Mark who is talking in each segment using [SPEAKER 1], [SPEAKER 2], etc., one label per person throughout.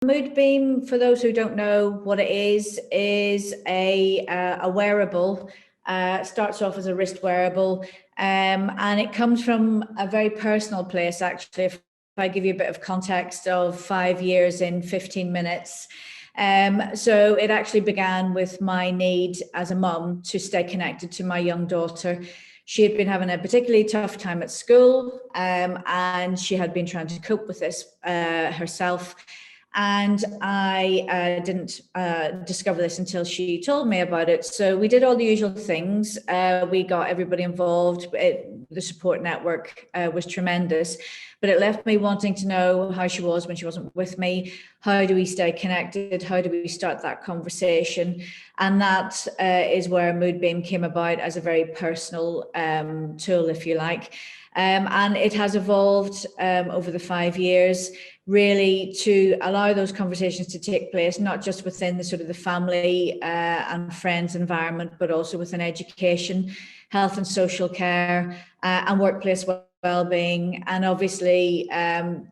[SPEAKER 1] Moodbeam, for those who don't know what it is a wearable. Starts off as a wrist wearable, and it comes from a very personal place, actually. If I give you a bit of context of 5 years in 15 minutes. So it actually began with my need as a mum to stay connected to my young daughter. She had been having a particularly tough time at school, and she had been trying to cope with this herself. And I didn't discover this until she told me about it. So we did all the usual things. We got everybody involved. The support network was tremendous, but it left me wanting to know how she was when she wasn't with me. How do we stay connected? How do we start that conversation? And that is where Moodbeam came about as a very personal tool, if you like. And it has evolved over the 5 years, really to allow those conversations to take place, not just within the sort of the family and friends environment, but also within education, health and social care, and workplace well-being. And obviously,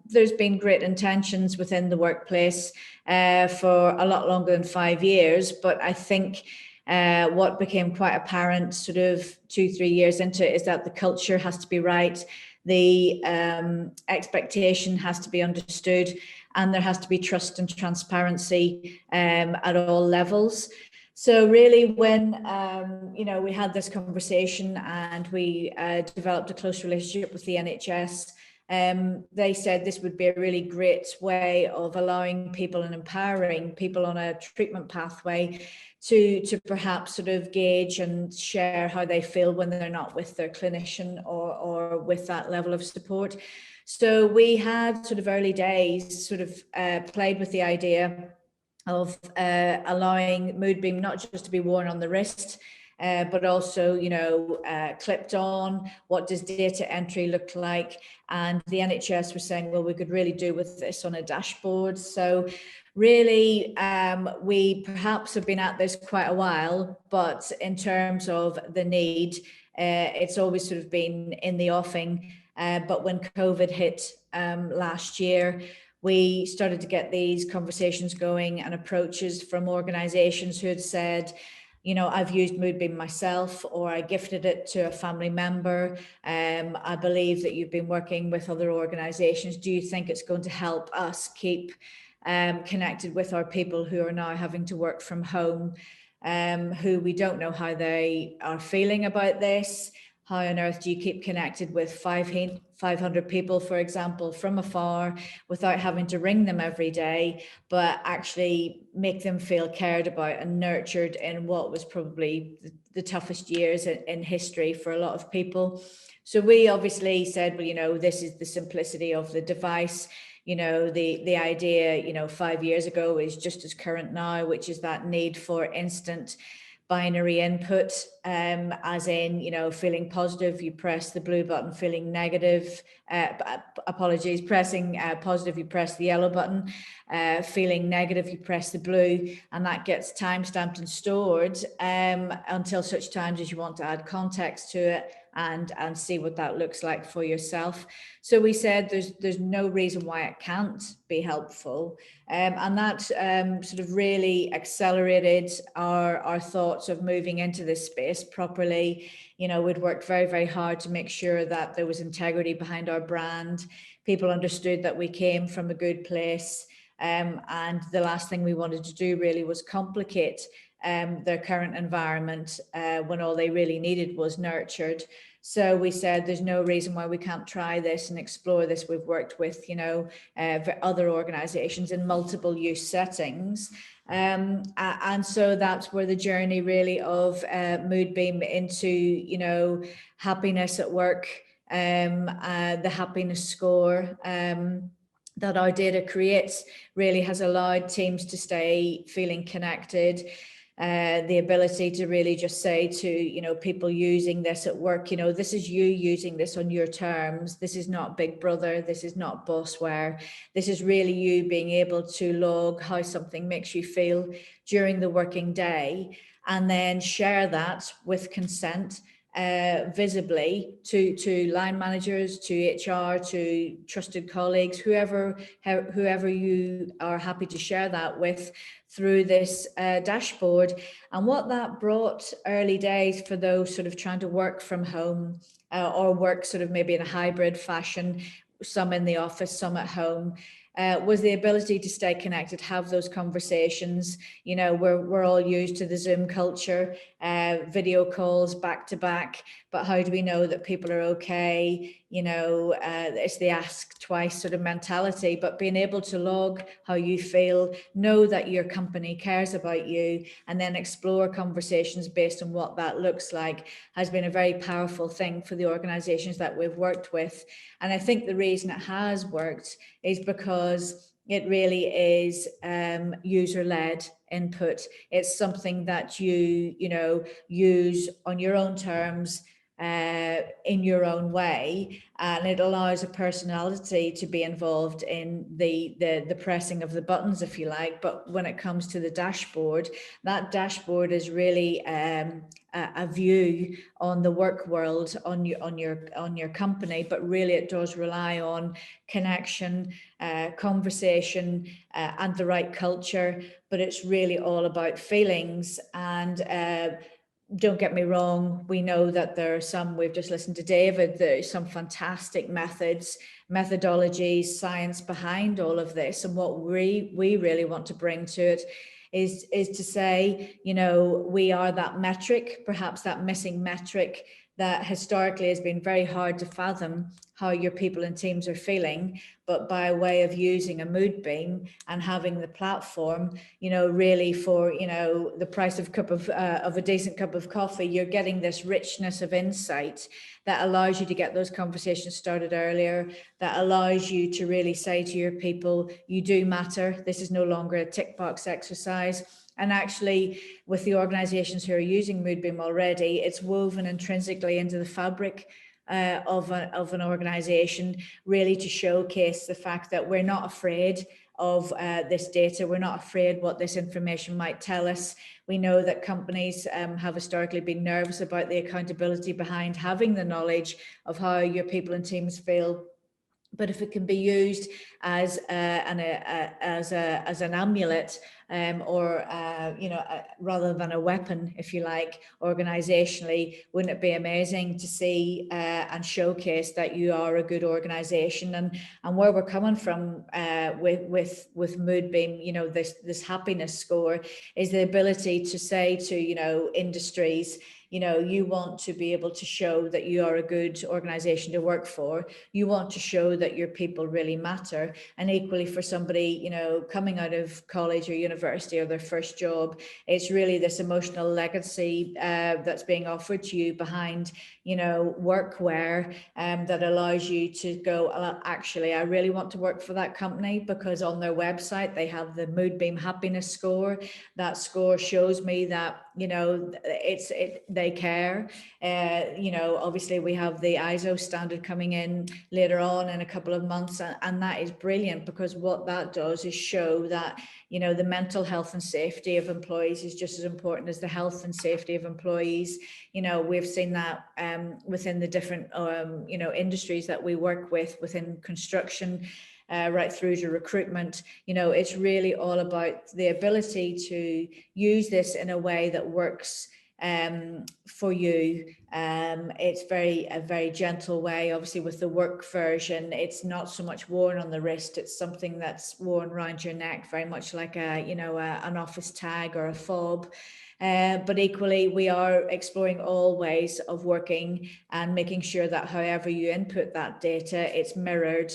[SPEAKER 1] there's been great intentions within the workplace for a lot longer than 5 years, but I think what became quite apparent sort of 2-3 years into it is that the culture has to be right. The expectation has to be understood, and there has to be trust and transparency at all levels. So really, when we had this conversation and we developed a close relationship with the NHS, they said this would be a really great way of allowing people and empowering people on a treatment pathway to perhaps sort of gauge and share how they feel when they're not with their clinician or with that level of support. So we had sort of early days sort of played with the idea of allowing Moodbeam not just to be worn on the wrist, but also, clipped on. What does data entry look like? And the NHS was saying, well, we could really do with this on a dashboard. So really, we perhaps have been at this quite a while, but in terms of the need, it's always sort of been in the offing. But when COVID hit last year, we started to get these conversations going and approaches from organizations who had said, I've used Moodbeam myself, or I gifted it to a family member. I believe that you've been working with other organizations. Do you think it's going to help us keep connected with our people who are now having to work from home, who we don't know how they are feeling about this? How on earth do you keep connected with 500 people, for example, from afar without having to ring them every day, but actually make them feel cared about and nurtured in what was probably the toughest years in history for a lot of people? So we obviously said, well, this is the simplicity of the device. The idea, 5 years ago is just as current now, which is that need for instant binary input, as in, feeling positive, you press the blue button, feeling negative, pressing positive, you press the yellow button, feeling negative, you press the blue, and that gets time-stamped and stored until such times as you want to add context to it and see what that looks like for yourself. So we said there's no reason why it can't be helpful. And that sort of really accelerated our thoughts of moving into this space properly. We'd worked very, very hard to make sure that there was integrity behind our brand. People understood that we came from a good place. And the last thing we wanted to do really was complicate their current environment when all they really needed was nurtured. So we said there's no reason why we can't try this and explore this. We've worked with, other organizations in multiple use settings. And so that's where the journey really of Moodbeam into, happiness at work, the happiness score that our data creates really has allowed teams to stay feeling connected. The ability to really just say to, people using this at work, this is you using this on your terms. This is not Big Brother. This is not bossware. This is really you being able to log how something makes you feel during the working day and then share that with consent visibly to line managers, to HR, to trusted colleagues, whoever you are happy to share that with through this dashboard. And what that brought early days for those sort of trying to work from home or work sort of maybe in a hybrid fashion, some in the office, some at home, was the ability to stay connected, have those conversations. You know, we're all used to the Zoom culture, video calls back to back, but how do we know that people are okay? You know, it's the ask twice sort of mentality, but being able to log how you feel, know that your company cares about you, and then explore conversations based on what that looks like has been a very powerful thing for the organizations that we've worked with. And I think the reason it has worked is because it really is user-led input. It's something that you use on your own terms, in your own way, and it allows a personality to be involved in the pressing of the buttons, if you like. But when it comes to the dashboard, that dashboard is really a view on the work world, on your company, but really it does rely on connection, conversation, and the right culture. But it's really all about feelings. And don't get me wrong, we know that there are some, we've just listened to David, there's some fantastic methodologies, science behind all of this. And what we really want to bring to it is to say, you know, we are that metric, perhaps that missing metric that historically has been very hard to fathom how your people and teams are feeling. But by way of using a Moodbeam and having the platform, you know, really for, you know, the price of a decent cup of coffee, you're getting this richness of insight that allows you to get those conversations started earlier, that allows you to really say to your people, you do matter. This is no longer a tick box exercise. And actually, with the organizations who are using Moodbeam already, it's woven intrinsically into the fabric of an organization, really to showcase the fact that we're not afraid of this data. We're not afraid what this information might tell us. We know that companies have historically been nervous about the accountability behind having the knowledge of how your people and teams feel. But if it can be used as an amulet, rather than a weapon, if you like, organizationally, wouldn't it be amazing to see and showcase that you are a good organization? And where we're coming from with Moodbeam, you know, this happiness score is the ability to say to, you know, industries, you know, you want to be able to show that you are a good organization to work for. You want to show that your people really matter. And equally for somebody, you know, coming out of college or university or their first job, it's really this emotional legacy that's being offered to you behind, you know, workwear that allows you to go, actually, I really want to work for that company because on their website, they have the Moodbeam happiness score. That score shows me that, you know, they care. You know, obviously we have the ISO standard coming in later on in a couple of months, and that is brilliant because what that does is show that, you know, the mental health and safety of employees is just as important as the health and safety of employees. You know, we've seen that within the different, you know, industries that we work with, within construction, right through to recruitment. You know, it's really all about the ability to use this in a way that works for you. It's a very gentle way. Obviously with the work version, it's not so much worn on the wrist, it's something that's worn around your neck, very much like an office tag or a fob. But equally, we are exploring all ways of working and making sure that however you input that data, it's mirrored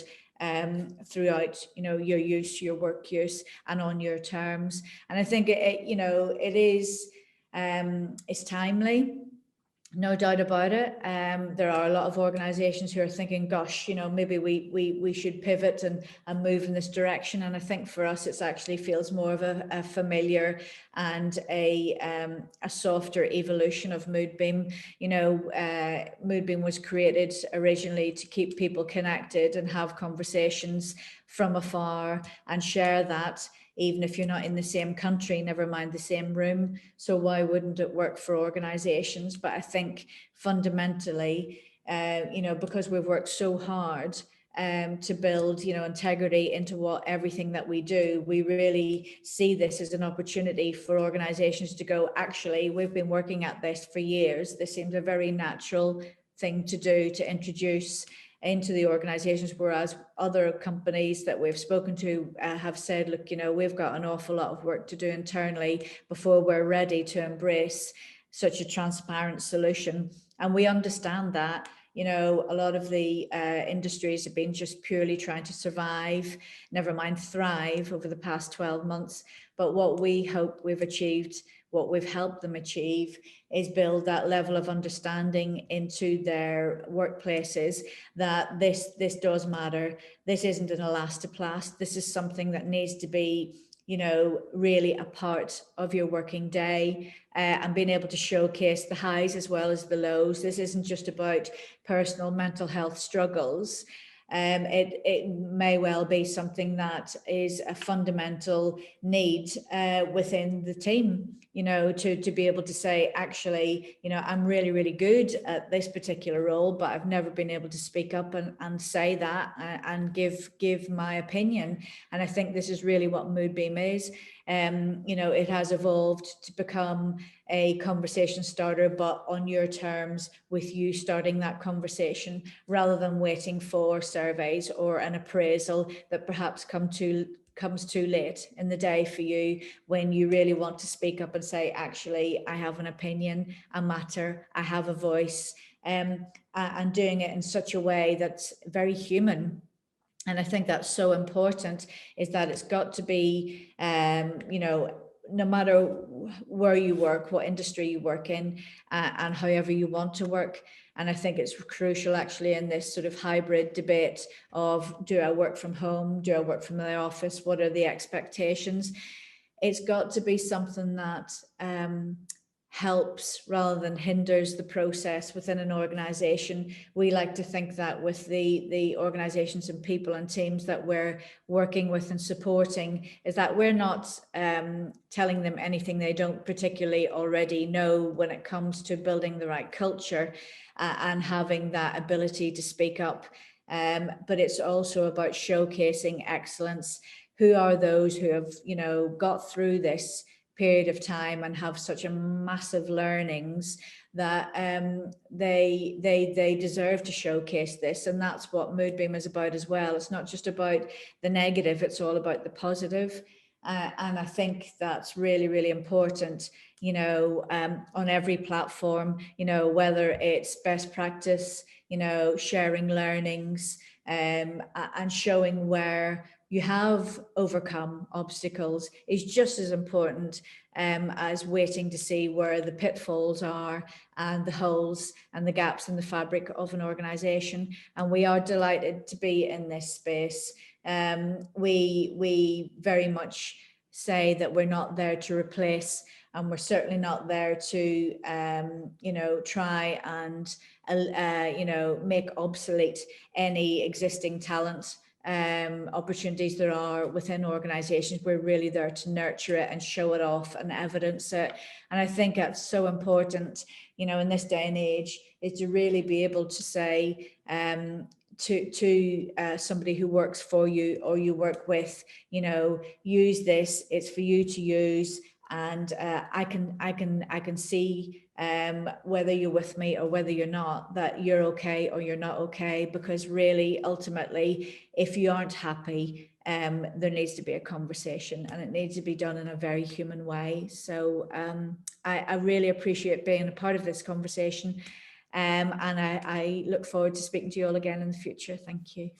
[SPEAKER 1] throughout, you know, your use, your work use, and on your terms. And I think you know, it is. It's timely, no doubt about it. There are a lot of organizations who are thinking, gosh, you know, maybe we should pivot and move in this direction. And I think for us, it actually feels more of a familiar and a softer evolution of Moodbeam. You know, Moodbeam was created originally to keep people connected and have conversations from afar and share that even if you're not in the same country, never mind the same room. So why wouldn't it work for organizations? But I think fundamentally, because we've worked so hard to build, integrity into everything that we do, we really see this as an opportunity for organizations to go, actually, we've been working at this for years. This seems a very natural thing to do, to introduce into the organizations, whereas other companies that we've spoken to have said, look, we've got an awful lot of work to do internally before we're ready to embrace such a transparent solution. And we understand that. A lot of the industries have been just purely trying to survive, never mind thrive, over the past 12 months. But what we hope we've achieved, what we've helped them achieve, is build that level of understanding into their workplaces that this does matter. This isn't an elastoplast. This is something that needs to be really a part of your working day, and being able to showcase the highs as well as the lows. This isn't just about personal mental health struggles. It may well be something that is a fundamental need within the team, to be able to say, actually, I'm really, really good at this particular role, but I've never been able to speak up and say that and give my opinion. And I think this is really what Moodbeam is. It has evolved to become a conversation starter, but on your terms, with you starting that conversation, rather than waiting for surveys or an appraisal that perhaps comes too late in the day for you, when you really want to speak up and say, actually, I have an opinion, I matter, I have a voice, and doing it in such a way that's very human. And I think that's so important, is that it's got to be, no matter where you work, what industry you work in, and however you want to work. And I think it's crucial, actually, in this sort of hybrid debate of, do I work from home? Do I work from the office? What are the expectations? It's got to be something that helps rather than hinders the process within an organization. We like to think that with the organizations and people and teams that we're working with and supporting, is that we're not telling them anything they don't particularly already know when it comes to building the right culture and having that ability to speak up. But it's also about showcasing excellence. Who are those who have, got through this period of time and have such a massive learnings that they deserve to showcase this. And that's what Moodbeam is about as well. It's not just about the negative, it's all about the positive. And I think that's really, really important, on every platform, whether it's best practice, sharing learnings, and showing where you have overcome obstacles is just as important as waiting to see where the pitfalls are and the holes and the gaps in the fabric of an organization. And we are delighted to be in this space. We very much say that we're not there to replace, and we're certainly not there to try and make obsolete any existing talent opportunities there are within organizations. We're really there to nurture it and show it off and evidence it. And I think that's so important, in this day and age, is to really be able to say to somebody who works for you or you work with, use this, it's for you to use. And I can see whether you're with me or whether you're not, that you're okay or you're not okay, because really, ultimately, if you aren't happy, there needs to be a conversation, and it needs to be done in a very human way. So I really appreciate being a part of this conversation, and I look forward to speaking to you all again in the future. Thank you.